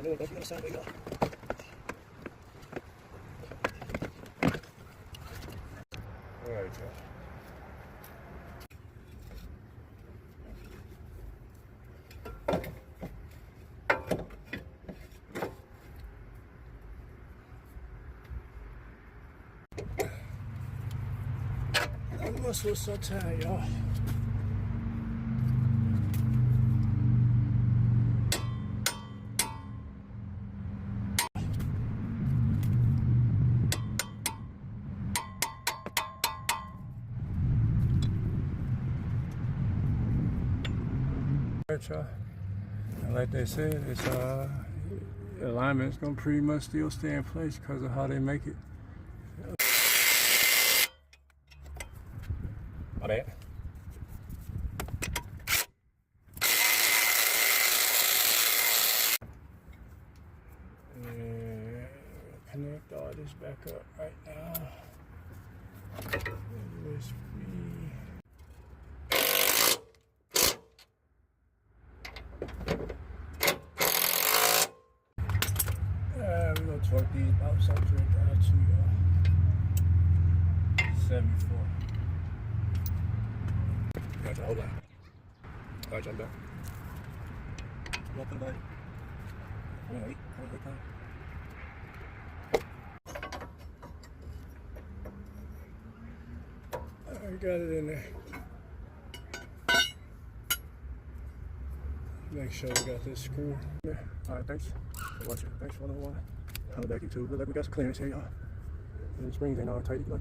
really go. You understand where you go. Alright, y'all. That muscle is so tight, y'all. And like they said, it's alignment's gonna pretty much still stay in place because of how they make it. My bad. And connect all this back up right now. USB. We're gonna torque these bolts up to 74. Gotcha, hold on. Alright, jump back. Welcome back. Wait, Alright, got it in there. Make sure we got this screw. Yeah. Alright, thanks for watching. Thanks for 101. I'll back you too. Look like we got some clearance here, y'all. The springs ain't all tight.